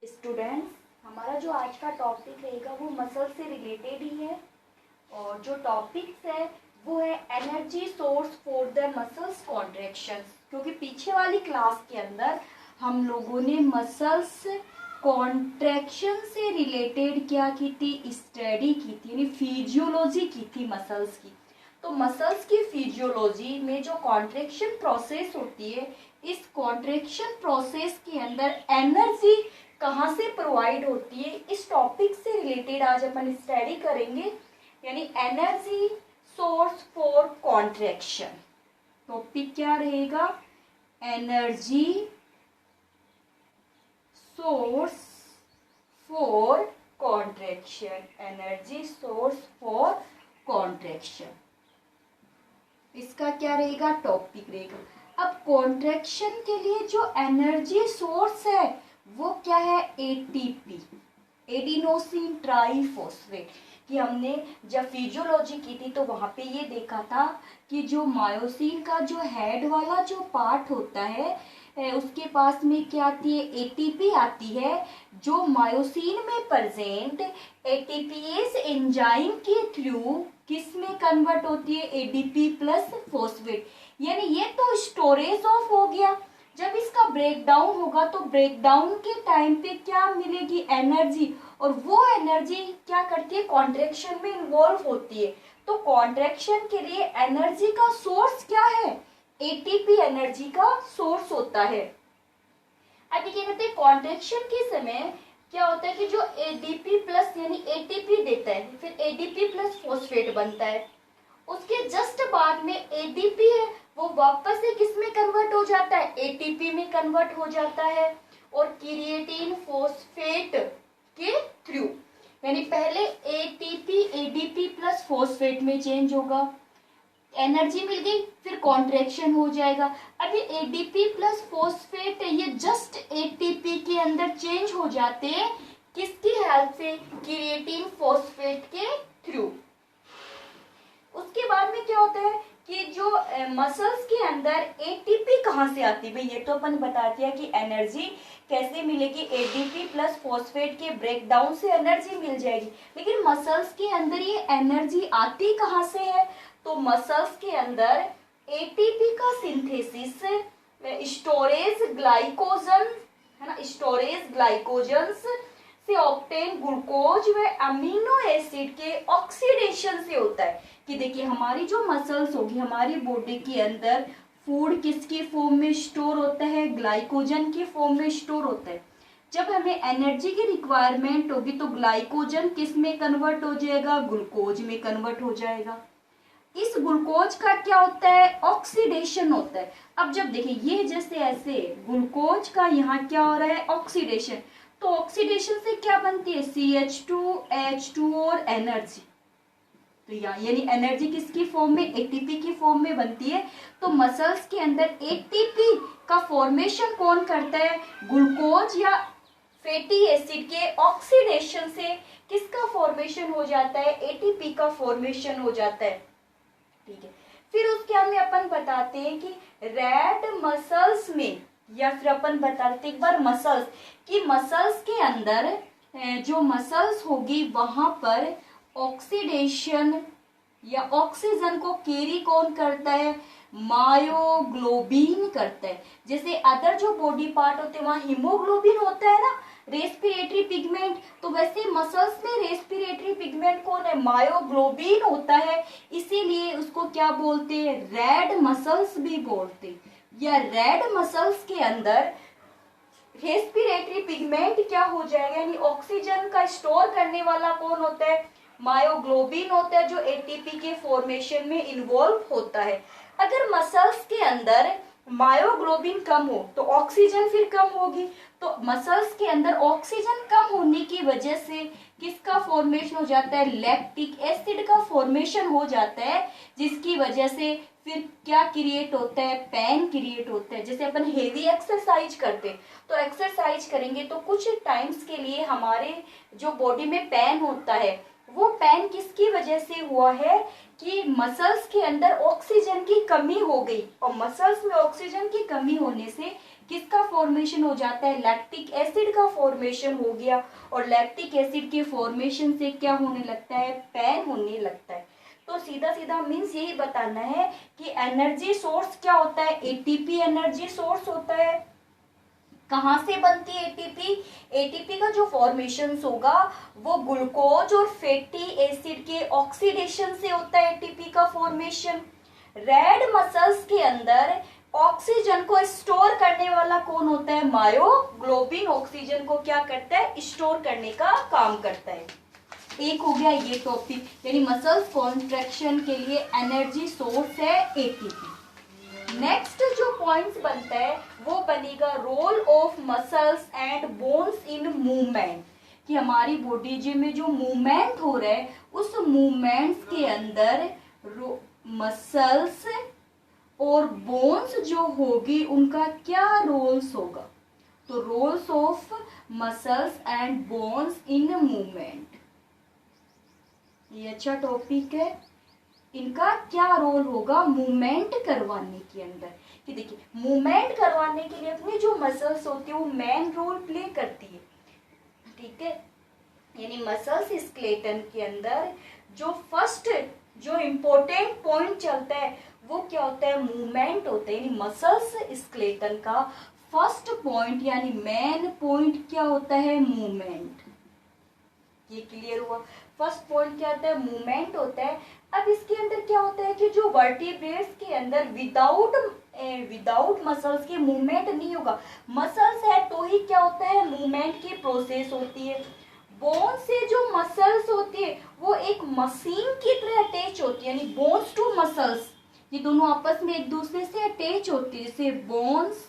Students, हमारा जो आज का टॉपिक रहेगा वो मसल से रिलेटेड ही है। और जो टॉपिक्स है वो है energy source for the muscles contractions. क्योंकि पीछे वाली क्लास के अंदर हम लोगों ने मसल्स कॉन्ट्रैक्शन से रिलेटेड क्या की थी, स्टडी की थी, यानी फिजियोलॉजी की थी मसल्स की। तो मसल्स की फिजियोलॉजी में जो कॉन्ट्रैक्शन प्रोसेस होती है, इस कॉन्ट्रैक्शन प्रोसेस के अंदर एनर्जी कहाँ से प्रोवाइड होती है, इस टॉपिक से रिलेटेड आज अपन स्टडी करेंगे, यानी energy source for contraction. Topic क्या रहेगा? Energy source for contraction. Energy source for contraction, इसका क्या रहेगा? टॉपिक रहेगा। अब कॉन्ट्रैक्शन के लिए जो एनर्जी सोर्स है वो क्या है? ATP, adenosine triphosphate. कि हमने जब फिजियोलॉजी की थी तो वहां पे ये देखा था कि जो मायोसिन का जो हेड वाला जो पार्ट होता है उसके पास में क्या आती है? एटीपी आती है, जो मायोसिन में प्रेजेंट एटीपीएस एंजाइम के थ्रू किस में कन्वर्ट होती है? ADP plus phosphate. यानी ये तो स्टोरेज ऑफ हो गया। जब इसका ब्रेक डाउन होगा तो ब्रेक डाउन के टाइम पे क्या मिलेगी? एनर्जी। और वो एनर्जी क्या करती है? कॉन्ट्रैक्शन में इन्वॉल्व होती है। तो कॉन्ट्रैक्शन के लिए एनर्जी का सोर्स क्या है? एटीपी एनर्जी का सोर्स होता है। अभी क्या कहते हैं? कॉन्ट्रैक्शन के समय क्या होता है कि जो एडीपी प्लस यानी एटीपी देता है, फिर एडीपी प्लस फॉस्फेट बनता है। उसके जस्ट बाद में एडीपी है वो वापस से किस में कन्वर्ट हो जाता है? एटीपी में कन्वर्ट हो जाता है और क्रिएटिन फॉस्फेट के थ्रू, यानी पहले एटीपी एडीपी प्लस फॉस्फेट में चेंज होगा, एनर्जी मिल गई, फिर कॉन्ट्रैक्शन हो जाएगा। अभी एडीपी प्लस फॉस्फेट ये जस्ट एटीपी के अंदर चेंज हो जाते हैं, किसकी हेल्प से? क्रिएटिन फॉस्फेट के थ्रू। उसके बाद में क्या होता है कि जो मसल्स के अंदर एटीपी कहाँ से आती है? भाई ये तो अपन बता दिया कि एनर्जी कैसे मिलेगी, एडीपी प्लस फॉस्फेट के ब्रेकडाउन से एनर्जी मिल जाएगी। लेकिन मसल्स के अंदर ये एनर्जी आती कहाँ से है? तो मसल्स के अंदर एटीपी का सिंथेसिस स्टोरेज ग्लाइकोजन है ना, स्टोरेज ग्लाइकोजन्स से ऑब्टेन ग्लूकोज व अमीनो एसिड के ऑक्सीडेशन से होता है। कि देखिए हमारी जो मसल्स होगी, हमारी बॉडी के अंदर फूड किसके फॉर्म में स्टोर होता है? ग्लाइकोजन के फॉर्म में स्टोर होता है। जब हमें एनर्जी की रिक्वायरमेंट होगी तो ग्लाइकोजन किस में कन्वर्ट हो जाएगा? ग्लूकोज में कन्वर्ट हो जाएगा। इस ग्लूकोज का क्या होता है? ऑक्सीडेशन होता है। अब जब देखिए ये जैसे ऐसे ग्लूकोज का यहाँ क्या हो रहा है? ऑक्सीडेशन। तो ऑक्सीडेशन से क्या बनती है? CH2H2 और एनर्जी। तो यानी एनर्जी किसकी फॉर्म में? एटीपी की फॉर्म में बनती है। तो मसल्स के अंदर एटीपी का फॉर्मेशन कौन करता है? ग्लूकोज या फैटी एसिड के ऑक्सीडेशन से किसका फॉर्मेशन हो जाता है? एटीपी का फॉर्मेशन हो जाता है। ठीक है, फिर उसके हमें अपन बताते हैं कि रेड मसल्स में, या फिर अपन बताते एक बार मसल्स कि मसल्स के अंदर जो मसल्स होगी वहां पर ऑक्सीडेशन या ऑक्सीजन को कैरी कौन करता है? मायोग्लोबिन करता है। जैसे अदर जो बॉडी पार्ट होते हैं वहां हीमोग्लोबिन होता है ना, रेस्पिरेटरी पिगमेंट, तो वैसे मसल्स में रेस्पिरेटरी पिगमेंट कौन है? मायोग्लोबिन होता है। इसीलिए उसको क्या बोलते हैं? रेड मसल्स भी बोलते हैं। या रेड मसल्स के अंदर रेस्पिरेटरी पिगमेंट क्या हो जाएगा, यानी ऑक्सीजन का स्टोर करने वाला कौन होता है? मायोग्लोबिन होता है, जो एटीपी के फॉर्मेशन में इन्वॉल्व होता है। अगर मसल्स के अंदर मायोग्लोबिन कम हो तो ऑक्सीजन फिर कम होगी। तो मसल्स के अंदर ऑक्सीजन कम होने की वजह से किसका फॉर्मेशन हो जाता है? लैक्टिक एसिड का फॉर्मेशन हो जाता है, जिसकी वजह से फिर क्या क्रिएट होता है? पेन क्रिएट होता है। जैसे अपन हेवी एक्सरसाइज करते तो एक्सरसाइज करेंगे तो कुछ टाइम्स के लिए हमारे जो बॉडी में पेन होता है, वो पेन किसकी वजह से हुआ है? कि मसल्स के अंदर ऑक्सीजन की कमी हो गई, और मसल्स में ऑक्सीजन की कमी होने से किसका फॉर्मेशन हो जाता है, लैक्टिक एसिड का फॉर्मेशन हो गया, और लैक्टिक एसिड के फॉर्मेशन से क्या होने लगता है, पैन होने लगता है। तो सीधा सीधा मीन्स यही बताना है कि एनर्जी सोर्स क्या होता है, एटीपी एनर्जी सोर्स होता है। कहाँ से बनती है एटीपी, एटीपी का जो फॉर्मेशन होगा वो ग्लूकोज और फैटी एसिड के ऑक्सीडेशन से होता है एटीपी का फॉर्मेशन। रेड मसल्स के अंदर ऑक्सीजन को स्टोर करने वाला कौन होता है, मायोग्लोबिन ऑक्सीजन को क्या करता है, स्टोर करने का काम करता है। एक हो गया ये टॉपिक, यानी मसल्स कॉन्ट्रैक्शन के लिए एनर्जी सोर्स है एटीपी। नेक्स्ट जो पॉइंट्स बनता है वो बनेगा role of muscles and bones in movement, कि हमारी बॉडी में जो मूवमेंट हो रहा है उस मूवमेंट्स के अंदर मसल्स और बोन्स जो होगी उनका क्या रोल्स होगा। तो roles of muscles and bones in movement, ये अच्छा टॉपिक है। इनका क्या रोल होगा मूवमेंट करवाने के अंदर, कि देखिए मूवमेंट करवाने के लिए अपनी जो मसल्स होती है वो मेन रोल प्ले करती है, ठीक है। यानी मसल्स स्केलेटन के अंदर जो फर्स्ट जो इम्पोर्टेंट पॉइंट चलता है वो क्या होता है, मूवमेंट होता है। यानी मसल्स स्केलेटन का फर्स्ट पॉइंट यानी मेन पॉइंट क्या होता है, मूवमेंट। ये क्लियर हुआ, फर्स्ट पॉइंट क्या होता है, मूवमेंट होता है। अब इसके अंदर क्या होता है कि जो वर्टिब्रेट्स के अंदर विदाउट मसल्स के मूवमेंट नहीं होगा, मसल्स है तो ही क्या होता है, मूवमेंट की प्रोसेस होती है। बोन से जो मसल्स होती है वो एक मशीन की तरह अटैच होती है, यानी बोन्स टू मसल्स, ये दोनों आपस में एक दूसरे से अटैच होती है, जैसे बोन्स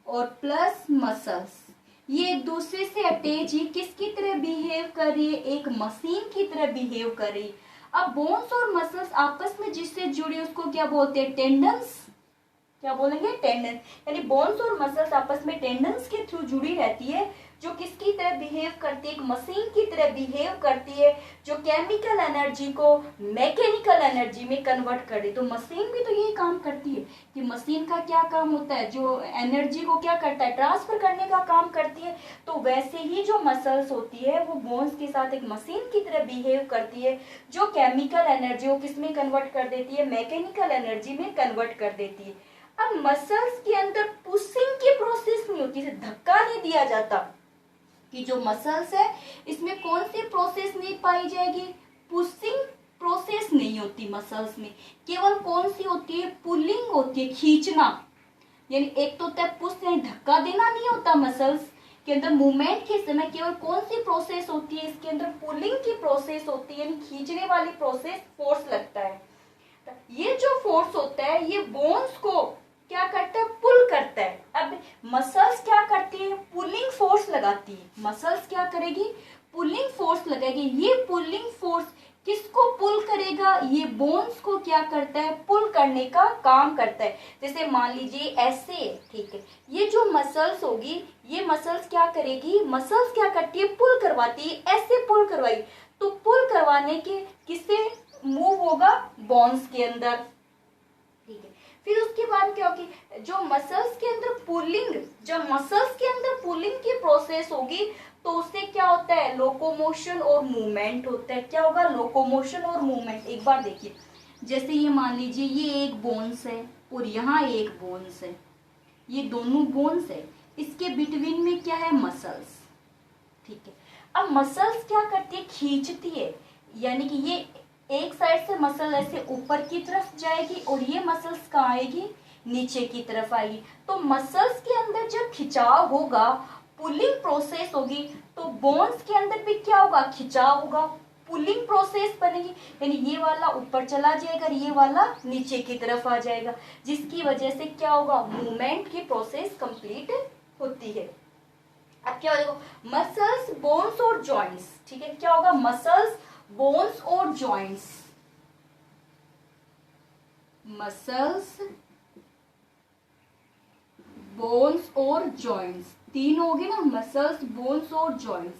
और प्लस मसल्स, ये एक दूसरे से अटैच ही किसकी तरह बिहेव कर रही है, एक मशीन की तरह बिहेव कर रही है। अब बोन्स और मसल्स आपस में जिससे जुड़ी उसको क्या बोलते हैं, टेंडन्स, क्या बोलेंगे, टेंडन्स। यानी बोन्स और मसल्स आपस में टेंडन्स के थ्रू जुड़ी रहती है, जो किसकी तरह बिहेव करती है, एक मशीन की तरह बिहेव करती है, जो केमिकल एनर्जी को मैकेनिकल एनर्जी में कन्वर्ट कर रही। तो मशीन भी तो यही काम करती है कि मशीन का क्या काम होता है, जो एनर्जी को क्या करता है, ट्रांसफर करने का काम करती है। तो वैसे ही जो मसल्स होती है वो बोन्स के साथ एक मशीन की तरह बिहेव करती है, जो केमिकल एनर्जी को किसमें कन्वर्ट कर देती है, मैकेनिकल एनर्जी में कन्वर्ट कर देती है। अब मसल्स के अंदर पुशिंग की प्रोसेस नहीं होती, इसे धक्का नहीं दिया जाता, कि जो मसल्स है इसमें कौन सी प्रोसेस नहीं पाई जाएगी, पुशिंग प्रोसेस नहीं होती मसल्स में, केवल कौन सी होती है, पुलिंग होती है, खींचना। यानी एक तो होता है पुश, यानी धक्का देना नहीं होता मसल्स के अंदर, मूवमेंट के समय केवल कौन सी प्रोसेस होती है, इसके अंदर पुलिंग की प्रोसेस होती है, यानी खींचने वाली प्रोसेस, फोर्स लगता है। ये जो फोर्स होता है ये बोन्स को क्या करता है, पुल करता है। अब मसल्स क्या करती है, पुलिंग फोर्स लगाती है, मसल्स क्या करेगी, पुलिंग फोर्स लगाएगी। ये पुलिंग फोर्स किसको पुल करेगा, ये बोन्स को क्या करता है, पुल करने का काम करता है। जैसे मान लीजिए ऐसे, ठीक है, ये जो मसल्स होगी ये मसल्स क्या करेगी, मसल्स क्या करती है, पुल करवाती है, ऐसे पुल करवाई, तो पुल करवाने के किससे मूव होगा, बोन्स के अंदर, ठीक है। फिर उसके बाद क्या होगी, जो मसल्स के अंदर पुलिंग, जब मसल्स के अंदर पुलिंग की प्रोसेस होगी तो उससे क्या होता है, लोकोमोशन और मूवमेंट होता है। क्या होगा, लोकोमोशन और मूवमेंट। एक बार देखिए, जैसे ये मान लीजिए ये एक बोन्स है और यहाँ एक बोन्स है, ये दोनों बोन्स है, इसके बिटवीन में क्या है, मसल्स, ठीक है। अब मसल्स क्या करती है, खींचती है, यानी कि ये एक साइड से मसल ऐसे ऊपर की तरफ जाएगी और ये मसल्स कहाँ आएगी, नीचे की तरफ आएगी। तो मसल्स के अंदर जब खिंचाव होगा, पुलिंग प्रोसेस होगी, तो बोन्स के अंदर भी क्या होगा, खिंचाव होगा, पुलिंग प्रोसेस बनेगी, यानी ये वाला ऊपर चला जाएगा, ये वाला नीचे की तरफ आ जाएगा, जिसकी वजह से क्या होगा, मूवमेंट की प्रोसेस कंप्लीट होती है। अब क्या होगा, मसल्स, बोन्स और जॉइंट्स, ठीक है, क्या होगा, मसल्स, बोन्स और जॉइंट्स, मसल्स, बोन्स और जॉइंट्स, तीन हो गए ना, मसल्स, बोन्स और जॉइंट्स,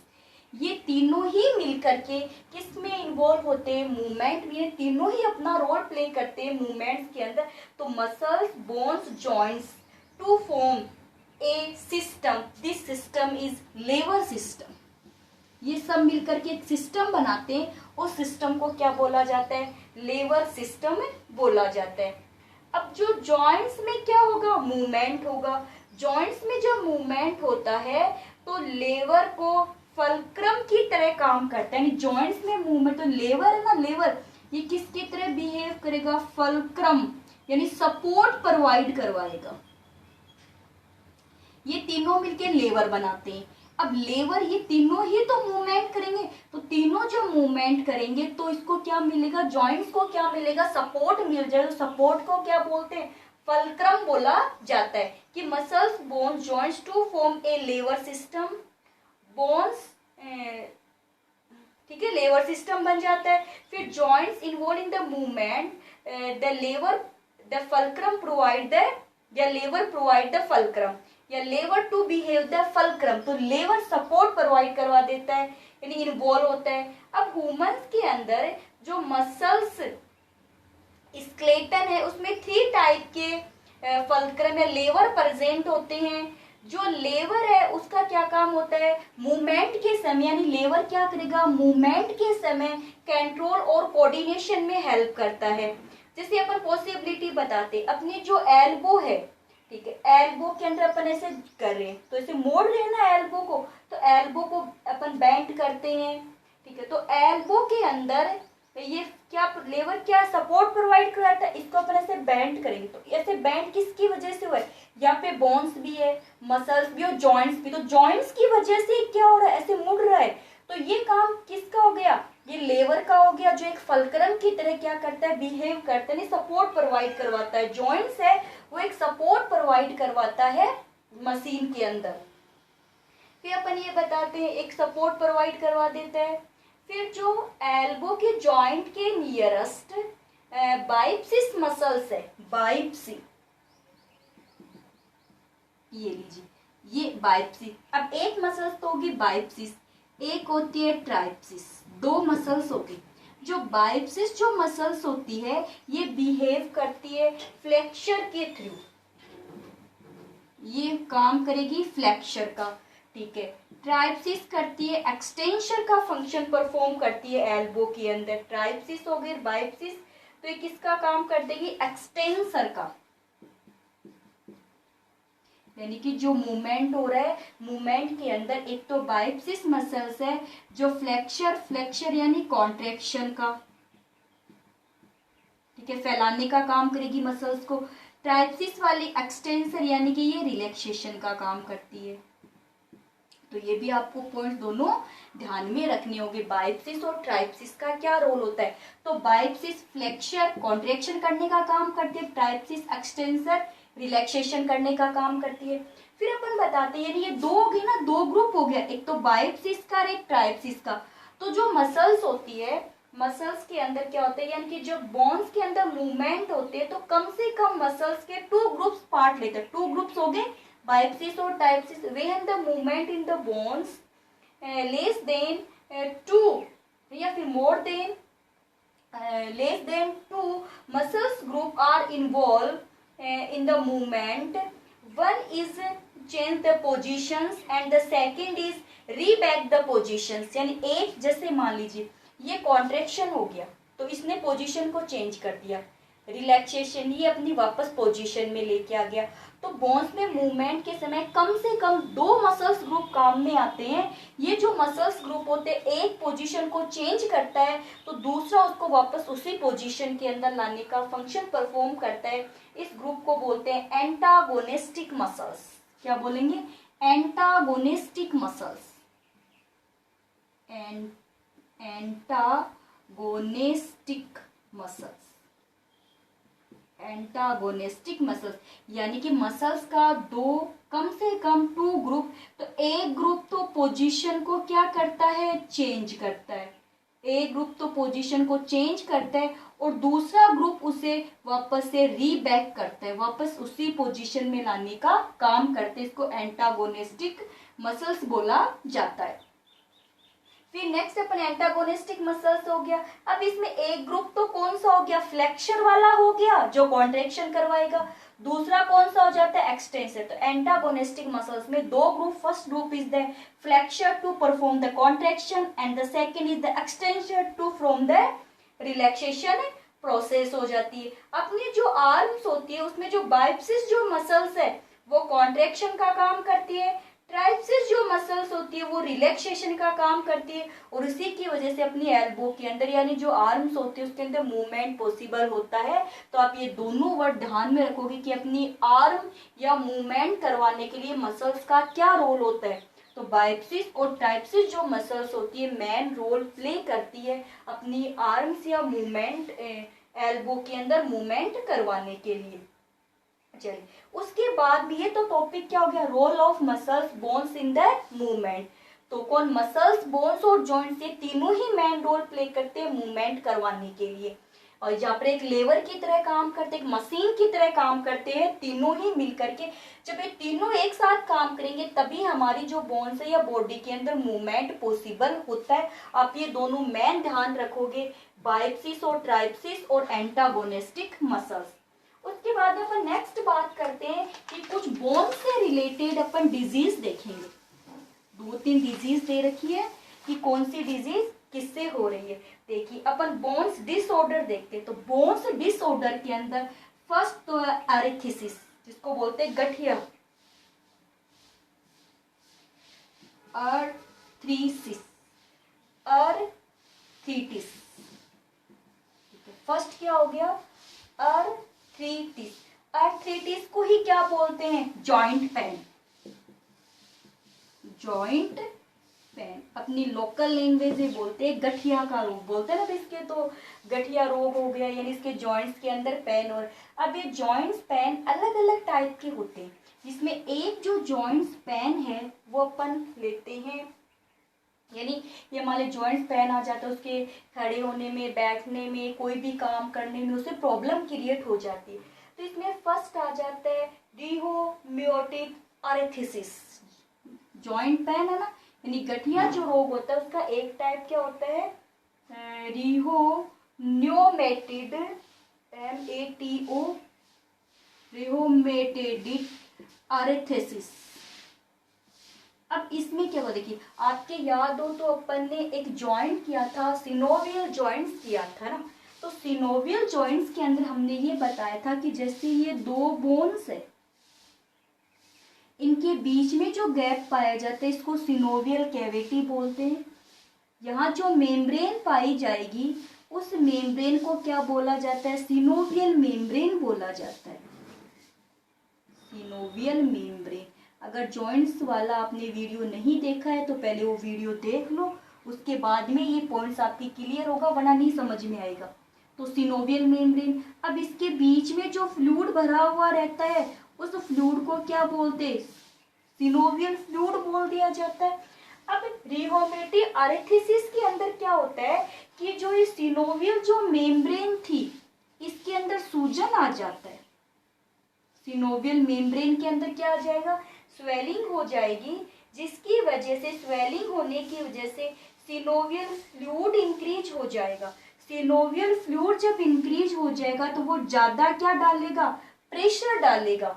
ये तीनों ही मिलकर के किसमें इन्वॉल्व होते हैं, मूवमेंट में, ये तीनों ही अपना रोल प्ले करते हैं मूवमेंट्स के अंदर। तो muscles, bones, joints to form a system, this system is lever system. ये सब मिलकर के एक सिस्टम बनाते हैं, उस सिस्टम को क्या बोला जाता है? लेवर सिस्टम बोला जाता है। अब जो जॉइंट्स में क्या होगा? मूवमेंट होगा। जॉइंट्स में जो मूवमेंट होता है तो लेवर को फलक्रम की तरह काम करता है, यानी जॉइंट्स में मूवमेंट, तो लेवर है ना, लेवर ये किसकी तरह बिहेव करेगा? फलक्रम, यानी सपोर्ट प्रोवाइड करवाएगा। ये तीनों मिलके लेवर बनाते हैं। अब लेवर ये तीनों ही तो मूवमेंट करेंगे, तो तीनों जो मूवमेंट करेंगे तो इसको क्या मिलेगा? जॉइंट्स को क्या मिलेगा? सपोर्ट मिल जाएगा। सपोर्ट को क्या बोलते हैं? फलक्रम बोला जाता है। कि muscles, bones, joints to form a lever system. Bones, ठीक है, लेवर सिस्टम बन जाता है। फिर joints involve in the movement, the lever, the fulcrum provide the, या लेवर प्रोवाइड द फलक्रम, या lever to behave the fulcrum, तो lever support provide करवा देता है, यानी इन्वॉल्व होता है। अब ह्यूमंस के अंदर जो मसल्स स्केलेटन है उसमें 3 टाइप के फलक्रम या लेवर प्रेजेंट होते हैं। जो लेवर है उसका क्या काम होता है? मूवमेंट के समय, यानी लेवर क्या करेगा? मूवमेंट के समय कंट्रोल और कोऑर्डिनेशन में हेल्प करता है। जैसे अपन पॉसिबिलिटी बताते, अपनी जो एल्बो है, ठीक है, एल्बो के अंदर अपन ऐसे कर रहे हैं, तो ऐसे मोड़ रहे हैं ना एल्बो को, तो एल्बो को अपन बेंड करते हैं, ठीक है। तो एल्बो के अंदर ये क्या लेवर क्या सपोर्ट प्रोवाइड कराता है? इसको अपन ऐसे बेंड करेंगे, तो ऐसे बेंड किसकी वजह से हुआ है? यहाँ पे बोन्स भी है, मसल्स भी और जॉइंट्स भी, तो जॉइंट्स की वजह से क्या हो रहा है? ऐसे मुड़ रहा है। तो ये काम किसका हो गया? ये लेवर का हो गया, जो एक फलक्रम की तरह क्या करता है? बिहेव करता है, सपोर्ट प्रोवाइड करवाता है। जॉइंट्स है वो एक सपोर्ट प्रोवाइड करवाता है मशीन के अंदर। फिर अपन ये बताते हैं, एक सपोर्ट प्रोवाइड करवा देता है। फिर जो एल्बो के जॉइंट के नियरेस्ट बाइप्सिस मसल्स है, बाइप्सी, ये लीजिए, ये बाइप्सिस। अब एक मसल्स तो होगी बाइप्सिस, एक होती है ट्राइप्सिस, 2 मसल्स होगी। जो बाइप्सिस जो मसल्स होती है ये बिहेव करती है फ्लेक्सर के थ्रू, ये काम करेगी फ्लेक्सर का, ठीक है। ट्राइप्सिस करती है एक्सटेंशन का फंक्शन परफॉर्म करती है एल्बो के अंदर। ट्राइप्सिस हो गई, बाइप्सिस, तो ये किसका काम कर देगी? एक्सटेंसर का, यानी कि जो मूवमेंट हो रहा है, मूवमेंट के अंदर एक तो बाइप्सिस मसल्स है जो फ्लेक्सर यानी कॉन्ट्रैक्शन का, ठीक है, फैलाने का काम करेगी मसल्स को। ट्राइप्सिस वाली एक्सटेंसर यानी कि ये रिलैक्सेशन का काम करती है। तो ये भी आपको पॉइंट दोनों ध्यान में रखने होंगे, बाइप्सिस और ट्राइप्सिस का क्या रोल होता है। तो बाइप्सिस फ्लेक्सर कॉन्ट्रैक्शन करने का काम करती है, ट्राइप्सिस एक्सटेंसर रिलैक्सेशन करने का काम करती है। फिर अपन बताते हैं, ये 2 हो गए ना, 2 ग्रुप हो गया, एक तो बाइप्सिस का और एक ट्राइप्सिस का। तो जो मसल्स होती है, मसल्स के अंदर क्या होता है, यानी कि जब बोन्स के अंदर मूवमेंट होते हैं तो कम से कम मसल्स के 2 ग्रुप्स पार्ट लेते हैं। 2 ग्रुप्स हो गए बाइप्सिस और triceps. When the movement in the bones less than 2 या फिर more than less than 2 muscles group are involved in the movement. One is change the positions and the second is reback the positions। यानी एक, जैसे मान लीजिए ये contraction हो गया तो इसने पोजीशन को चेंज कर दिया, रिलैक्सेशन, ये अपनी वापस पोजीशन में लेके आ गया। तो बोन्स में मूवमेंट के समय कम से कम 2 मसल्स ग्रुप काम में आते हैं। ये जो मसल्स ग्रुप होते हैं, एक पोजीशन को चेंज करता है तो दूसरा उसको वापस उसी पोजीशन के अंदर लाने का फंक्शन परफॉर्म करता है। इस ग्रुप को बोलते हैं एंटागोनिस्टिक मसल्स। क्या बोलेंगे? Antagonistic muscles, antagonistic muscles, antagonistic muscles, यानी कि मसल्स का 2 कम से कम 2 ग्रुप। तो एक ग्रुप तो पोजीशन को क्या करता है? चेंज करता है। एक ग्रुप तो पोजीशन को चेंज करता है और दूसरा ग्रुप उसे वापस से रीबैक करता है, वापस उसी पोजीशन में लाने का काम करते हैं। इसको एंटागोनिस्टिक मसल्स बोला जाता है। फिर नेक्स्ट अपन एंटागोनिस्टिक मसल्स हो गया। अब इसमें एक ग्रुप तो कौन सा हो गया, फ्लेक्सर वाला हो गया जो कॉन्ट्रेक्शन करवाएगा, दूसरा कौन सा हो जाता है, एक्सटेंसर। तो एंटागोनिस्टिक मसल्स में दो group, first group is the flexor to perform the contraction and the second is the extensor to from the relaxation process हो जाती है। अपनी जो आर्म्स होती है उसमें जो बाइसेप्स जो मसल्स है वो कॉन्ट्रेक्शन का काम करती है, ट्राइसेप्स जो मसल्स होती है वो रिलैक्सेशन का काम करती है, और इसी की वजह से अपनी एल्बो के अंदर यानी जो आर्म्स होती है उसके अंदर मूवमेंट पॉसिबल होता है। तो आप ये दोनों वर्ड ध्यान में रखोगे कि अपनी आर्म या मूवमेंट करवाने के लिए मसल्स का क्या रोल होता है। तो बाइसेप्स और ट्राइसेप्स जो मसल्स होती है मेन रोल प्ले करती है अपनी आर्म्स या मूवमेंट एल्बो के अंदर मूवमेंट करवाने के लिए। चलिए उसके बाद भी ये तो टॉपिक क्या हो गया, role of muscles bones in the movement. तो कौन, मसल्स बोन्स और जॉइंट्स ये तीनों ही मेन रोल प्ले करते हैं मूवमेंट करवाने के लिए, और जहाँ पर एक लेवर की तरह काम करते हैं, एक मशीन की तरह काम करते हैं तीनों ही मिलकर के। जब ये तीनों एक साथ काम करेंगे तभी हमारी जो बोन्स है या बॉडी के अंदर मूवमेंट पॉसिबल होता है। आप ये दोनों मेन ध्यान रखोगे, बाइसेप्स और ट्राइसेप्स और एंटागोनिस्टिक मसल्स। उसके बाद अपन नेक्स्ट बात करते हैं कि कुछ बोन से रिलेटेड अपन डिजीज देखेंगे। 2-3 डिजीज दे रखी है कि कौन सी डिजीज किससे हो रही है। देखिए अपन बोन्स डिसऑर्डर देखते हैं। तो बोन्स डिसऑर्डर के अंदर फर्स्ट तो है एरिथ्रिटिस, जिसको बोलते हैं गठिया, आर्थ्रिटिस, आर्थ्रिटिस। फर्स्ट क्या हो गया, आर्थ्रिटिस। आर्थ्रिटिस को ही क्या बोलते हैं, जॉइंट पेन, जॉइंट पेन अपनी लोकल लैंग्वेज में बोलते हैं गठिया का रोग बोलते हैं ना। इसके तो गठिया रोग हो गया यानी इसके जॉइंट्स के अंदर पेन। और अब ये जॉइंट्स पेन अलग अलग टाइप के होते हैं, जिसमें एक जो जॉइंट्स पेन है वो अपन लेते हैं, यानी ये हमारे जॉइंट्स पेन आ जाता है, उसके खड़े होने में, बैठने में, कोई भी काम करने में उसे प्रॉब्लम क्रिएट हो जाती है। तो इसमें फर्स्ट आ जाता है रिहोम्योटिक आर्थ्रिटिस, जॉइंट पेन है ना, यानी गठिया जो रोग होता है उसका एक टाइप क्या होता है, रिहोम्योटेड, MATO, रिहोम्योटेड आर्थ्रिटिस। अब इसमें क्या हुआ, देखिए आपके याद हो तो अपन ने एक जॉइंट किया था, सिनोवियल जॉइंट्स किया था ना। तो सिनोवियल जॉइंट्स के अंदर हमने ये बताया था कि जैसे ये दो बोन्स है, इनके बीच में जो गैप पाया जाता है इसको सिनोवियल कैविटी बोलते हैं। यहाँ जो मेम्ब्रेन पाई जाएगी उस मेम्ब्रेन को क्या बोला जाता है, सिनोवियल मेम्ब्रेन बोला जाता है, सिनोवियल मेम्ब्रेन। अगर जॉइंट्स वाला आपने वीडियो नहीं देखा है तो पहले वो वीडियो देख लो, उसके बाद में ये पॉइंट्स आपकी क्लियर होगा, वरना नहीं समझ में आएगा। तो सिनोवियल मेम्ब्रेन, अब इसके बीच में जो फ्लूइड भरा हुआ रहता है उस फ्लूइड को क्या बोलते हैं, सिनोवियल फ्लूइड बोल दिया जाता है। अब रिहोम्योटिक आर्थ्रिटिस के अंदर क्या होता है कि जो ये सिनोवियल जो मेम्ब्रेन थी इसके अंदर सूजन आ जाता है, सिनोवियल मेम्ब्रेन के अंदर क्या आ जाएगा, स्वेलिंग हो जाएगी, जिसकी वजह से स्वेलिंग होने की वजह से सिनोवियल फ्लूइड इंक्रीज हो जाएगा। सिनोवियल फ्लूइड जब इंक्रीज हो जाएगा तो वो ज्यादा क्या डालेगा, प्रेशर डालेगा,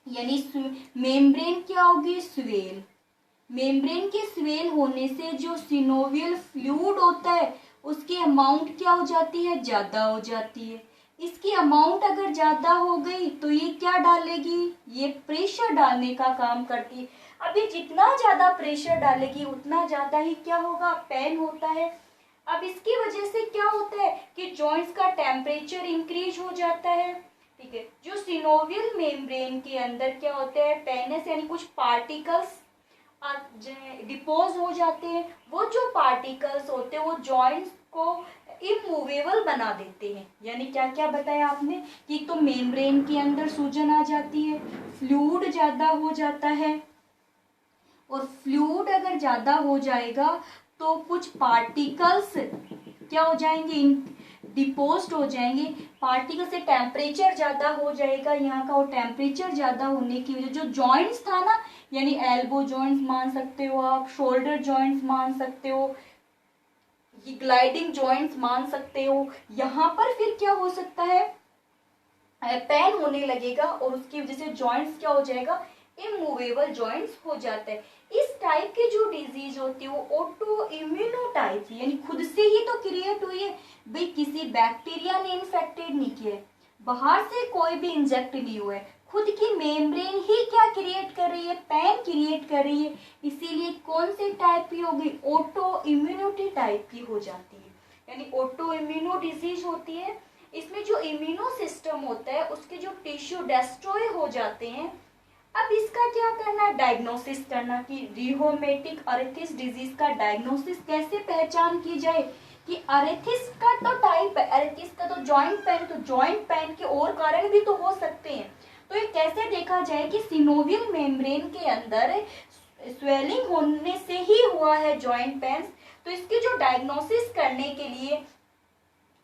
यानी मेम्ब्रेन क्या होगी, स्वेल। मेम्ब्रेन के स्वेल होने से जो सिनोवियल फ्लूइड होता है उसकी अमाउंट क्या हो जाती है, ज्यादा हो जाती है। इसकी अमाउंट अगर ज्यादा हो गई तो ये क्या डालेगी, ये प्रेशर डालने का काम करती है। अब ये जितना ज्यादा प्रेशर डालेगी उतना ज्यादा ही क्या होगा, पेन होता है। अब इसकी वजह से क्या होता है कि जॉइंट्स का टेम्परेचर इंक्रीज हो जाता है, ठीक है। जो सिनोवियल मेम्ब्रेन के अंदर क्या होता है, पेनस यानी कुछ पार्टिकल्स डिपोज हो जाते हैं। वो जो पार्टिकल्स होते हैं वो जॉइंट्स को इमूवेबल बना देते हैं। यानी क्या क्या बताया आपने कि तो मेम्ब्रेन के अंदर सूजन आ जाती है, फ्लूइड ज्यादा हो जाता है, और फ्लूइड अगर ज्यादा हो जाएगा तो कुछ पार्टिकल्स क्या हो जाएंगे, डिपोज्ड हो जाएंगे, पार्टिकल से टेम्परेचर ज़्यादा हो जाएगा यहाँ का, और टेम्परेचर ज़्यादा होने की वजह जो जॉइंट्स था ना, यानी एल्बो जॉइंट्स मान सकते हो आप, शोल्डर जॉइंट्स मान सकते हो, ये ग्लाइडिंग जॉइंट्स मान सकते हो, यहाँ पर फिर क्या हो सकता है, पेन होने लगेगा और उसकी वजह से जॉइंट्स क्या हो जाएगा, इमूवेबल जॉइंट्स हो जाता है। इस टाइप की जो डिजीज होती है वो ऑटो इम्यूनो टाइप की, यानी खुद से ही तो क्रिएट हुई है भाई, किसी बैक्टीरिया ने इन्फेक्टेड नहीं किया है, बाहर से कोई भी इंजेक्ट नहीं हुआ है, खुद की मेम्ब्रेन ही क्या क्रिएट कर रही है, पेन क्रिएट कर रही है, इसीलिए कौन से टाइप की होगी, ऑटो इम्यूनिटी टाइप की हो जाती है, यानी ऑटो इम्यूनो डिजीज होती है। इसमें जो इम्यूनो सिस्टम होता है उसके जो टिश्यू डिस्ट्रॉय हो जाते हैं। अब इसका क्या करना है, डायग्नोसिस करना कि रिहोमेटिक अरेथिस डिजीज का डायग्नोसिस कैसे पहचान की जाए, कि अरेथिस का तो टाइप है, अरेथिस का तो जॉइंट पेन, तो जॉइंट पेन के और कारण भी तो हो सकते हैं, तो ये कैसे देखा जाए कि सिनोवियल मेम्ब्रेन के अंदर स्वेलिंग होने से ही हुआ है जॉइंट पेन। तो इसकी जो डायग्नोसिस करने के लिए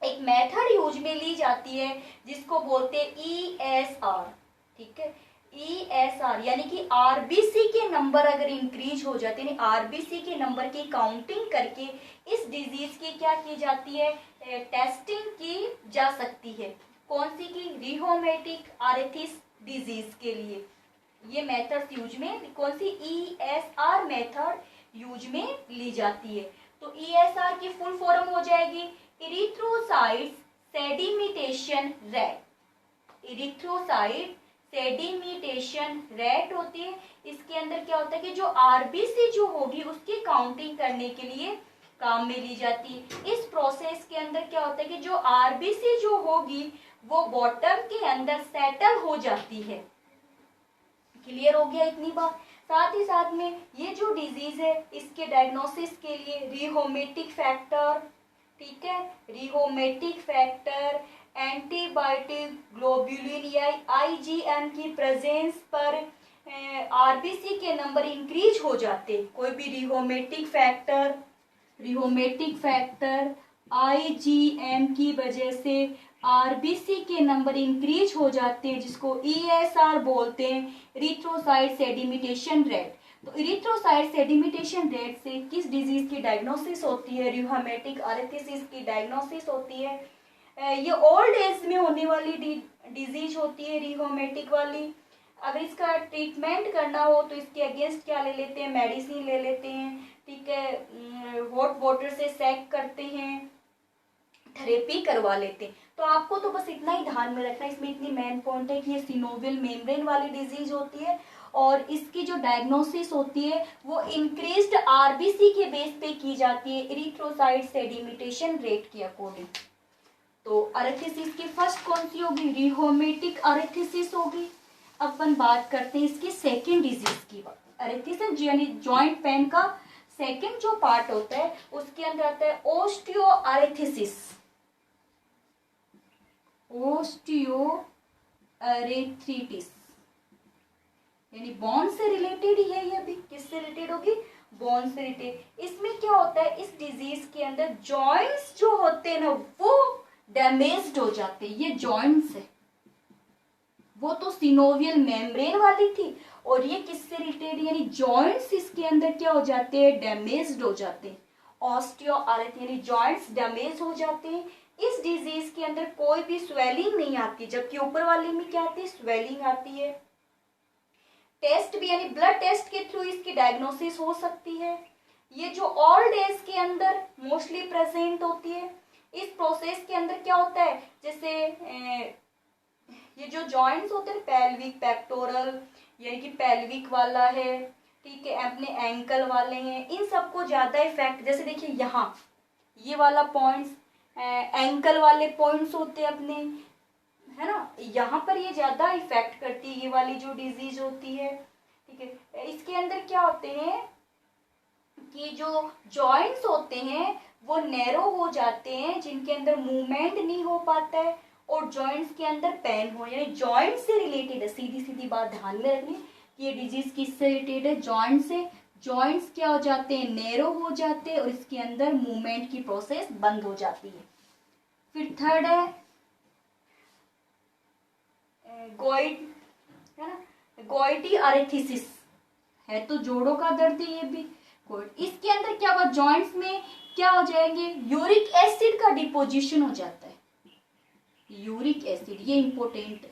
एक मेथड यूज में ली जाती है जिसको बोलते हैं ESR, ठीक है, ESR यानी कि आरबीसी के नंबर अगर इंक्रीज हो जाते हैं, आरबीसी के नंबर की काउंटिंग करके इस डिजीज की क्या की जाती है, टेस्टिंग की जा सकती है, कौन सी की, रिहोमेटिक आर्थराइटिस डिजीज के लिए ये मेथड यूज में, कौन सी, ESR मेथड यूज में ली जाती है। तो ESR की फुल फॉर्म हो जाएगी इरिथ्रोसाइट्स सेडिमिटेशन रेट, इरिथ्रोसाइट सेडिमिटेशन रेट होती है। इसके अंदर क्या होता है कि जो आरबीसी जो होगी उसकी काउंटिंग करने के लिए काम में ली जाती है। इस प्रोसेस के अंदर क्या होता है कि जो आरबीसी जो होगी वो बॉटम के अंदर सेटल हो जाती है। क्लियर हो गया इतनी बात। साथ ही साथ में ये जो डिजीज है इसके डायग्नोसिस के लिए रिहोमेटिक फैक्टर, ठीक है, रिहोमेटिक फैक्टर, एंटीबायोटिक, ग्लोब्युलिन या IgM की प्रेजेंस पर आरबीसी के नंबर इंक्रीज हो जाते। कोई भी रिहोमेटिक फैक्टर IgM की वजह से आरबीसी के नंबर इंक्रीज हो जाते हैं, जिसको ESR बोलते हैं, इरिथ्रोसाइट सेडिमिटेशन रेट। तो इरिथ्रोसाइट सेडिमिटेशन रेट से किस डिजीज की डायग्नोसिस होती है, रिहोमेटिक आर्थराइटिस की डायग्नोसिस होती है। ये ओल्ड एज में होने वाली डिजीज होती है रिहोमेटिक वाली। अगर इसका ट्रीटमेंट करना हो तो इसके अगेंस्ट क्या ले लेते हैं, मेडिसिन ले लेते हैं, ठीक है, हॉट वाटर से सेक करते हैं, थेरेपी करवा लेते हैं। तो आपको तो बस इतना ही ध्यान में रखना है, इसमें इतनी मेन पॉइंट है कि ये सिनोवियल मेम्ब्रेन वाली डिजीज होती है और इसकी जो डायग्नोसिस होती है वो इंक्रीज्ड आरबीसी के बेस पे की जाती है, इरिथ्रोसाइट सेडिमिटेशन रेट के अकॉर्डिंग। तो अरेथ्रोसिस की फर्स्ट कौन सी होगी, रिहोमेटिक अरेथ्रोसिस होगी। अब अपन बात करते हैं इसकी सेकेंड डिजीज की। अरेथ्रोसिस यानी जॉइंट पेन का सेकेंड जो पार्ट होता है उसके अंदर आता है ओस्टियोआर्थराइटिस। ओस्टियोआर्थराइटिस यानी बोन से रिलेटेड ही है, ये अभी किससे रिलेटेड होगी, बोन से रिलेटेड। इसमें क्या होता है, इस डिजीज के अंदर जॉइंट्स जो होते हैं ना वो डैमेज्ड हो जाते हैं। ये जॉइंट्स है, वो तो सिनोवियल मेम्ब्रेन वाली थी और ये किससे रिलेटेड, यानी जॉइंट्स इसके अंदर क्या हो जाते हैं, डैमेज्ड हो जाते हैं। ऑस्टियोआर्थराइटिस यानी जॉइंट्स डैमेज हो जाते हैं। इस डिजीज के अंदर कोई भी स्वेलिंग नहीं आती, जबकि ऊपर वाले में क्या आती है, स्वेलिंग आती है। टेस्ट भी यानी ब्लड टेस्ट के थ्रू इसकी डायग्नोसिस हो सकती है। ये जो ओल्ड एज के अंदर मोस्टली प्रेजेंट होती है। इस प्रोसेस के अंदर क्या होता है, जैसे ये जो जॉइंट्स होते हैं पेल्विक, पेक्टोरल यानी कि पेल्विक वाला है, ठीक है, अपने एंकल वाले हैं, इन सबको ज्यादा इफेक्ट, जैसे देखिए यहाँ ये वाला पॉइंट्स एंकल वाले पॉइंट्स होते हैं अपने, है ना, यहाँ पर ये ज्यादा इफेक्ट करती है ये वाली जो डिजीज होती है, ठीक है। इसके अंदर क्या होते हैं कि जो जॉइंट्स होते हैं वो नैरो हो जाते हैं, जिनके अंदर मूवमेंट नहीं हो पाता है और जॉइंट्स के अंदर पेन हो, यानी जॉइंट से रिलेटेड है। सीधी सीधी बात ध्यान में रखनी कि ये डिजीज किससे रिलेटेड है, जॉइंट से। जॉइंट्स क्या हो जाते हैं, नैरो हो जाते हैं और इसके अंदर मूवमेंट की प्रोसेस बंद हो जाती है। फिर थर्ड है गोइड, है ना, गोइटी अरेथिसिस है, तो जोड़ों का दर्द है ये भी गोइड। इसके अंदर क्या होगा, जॉइंट्स में क्या हो जाएंगे, यूरिक एसिड का डिपोजिशन हो जाता है, यूरिक एसिड, ये इंपॉर्टेंट है।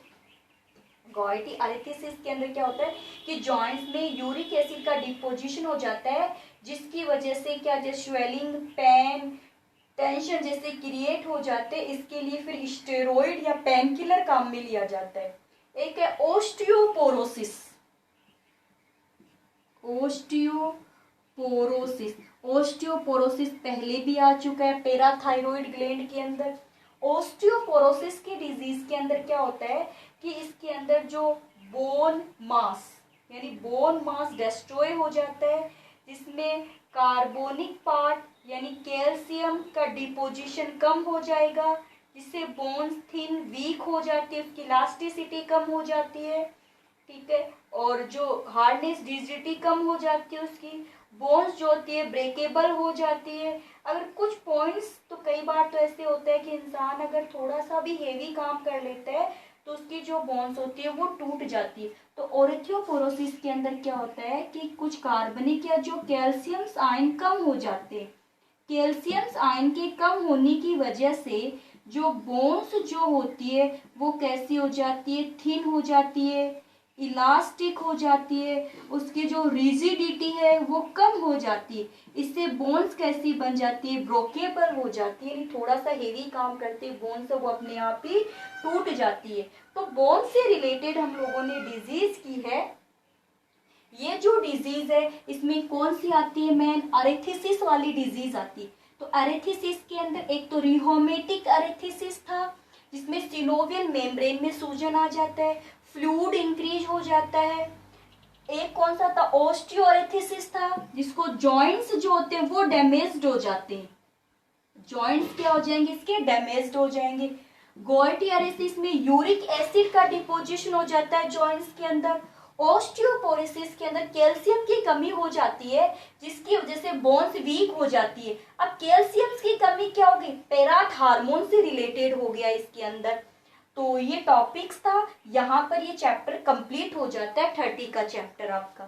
गोइटी अरेथिसिस के अंदर क्या होता है कि जॉइंट्स में यूरिक एसिड का डिपोजिशन हो जाता है, जिसकी वजह से क्या, जैसे स्वेलिंग, पेन, टेंशन जैसे क्रिएट हो जाते हैं। इसके लिए फिर स्टेरॉइड या पेन किलर काम में लिया जाता है। एक है ओस्टियोपोरोसिस, ओस्टियोपोरोसिस, ओस्टियोपोरोसिस पहले भी आ चुका है पैराथायरॉइड ग्लैंड के अंदर। ओस्टियोपोरोसिस के डिजीज के अंदर क्या होता है कि इसके अंदर जो बोन मास यानी बोन मास डिस्ट्रॉय हो जाता है, जिसमें कार्बोनिक पार्ट यानी कैल्शियम का डिपोजिशन कम हो जाएगा, जिससे बोन्स थिन वीक हो जाती है, उसकी इलास्टिसिटी कम हो जाती है, ठीक है, और जो हार्डनेस डिजिटी कम हो जाती है, उसकी बोन्स जो होती है ब्रेकेबल हो जाती है। अगर कुछ पॉइंट्स, तो कई बार तो ऐसे होता है कि इंसान अगर थोड़ा सा भी हेवी काम कर लेता है तो उसकी जो बोन्स होती है वो टूट जाती है। तो ओस्टियोपोरोसिस के अंदर क्या होता है कि कुछ कार्बनिक या जो कैल्शियम आयन कम हो जाते हैं, कैल्शियम आयन के कम होने की वजह से जो बोन्स जो होती है वो कैसी हो जाती है, थिन हो जाती है, इलास्टिक हो जाती है, उसकी जो रिजिडिटी है वो कम हो जाती है। इससे बोन्स कैसी बन जाती है, ब्रोकेबल हो जाती है, थोड़ा सा हेवी काम करते बोन्स वो अपने आप ही टूट जाती है। तो बोन से रिलेटेड हम लोगों ने डिजीज की है। ये जो डिजीज है इसमें कौन सी आती है, मेन अरेथिसिस वाली डिजीज आती है। तो अरेथिसिस के अंदर एक तो रिहोमेटिक अरेथिसिस था, जिसमें सिनोवियल मेम्ब्रेन में सूजन आ जाता है, फ्लूइड इंक्रीज हो जाता है। एक कौन सा था, ओस्टियोअरेथिसिस था, जिसको जॉइंट्स जो होते हैं वो डैमेज्ड हो जाते हैं, जॉइंट्स क्या हो जाएंगे इसके, डैमेज्ड हो जाएंगे। गोइटी अरेथिसिस में यूरिक एसिड का डिपोजिशन हो जाता है जॉइंट्स के अंदर। ओस्टियोपोरोसिस के अंदर कैल्शियम की कमी हो जाती है, जिसकी वजह से बोन्स वीक हो जाती है। अब कैल्शियम की कमी क्या होगी, पेराट हार्मोन से रिलेटेड हो गया इसके अंदर। तो ये टॉपिक्स था, यहाँ पर ये चैप्टर कंप्लीट हो जाता है 30 का चैप्टर आपका।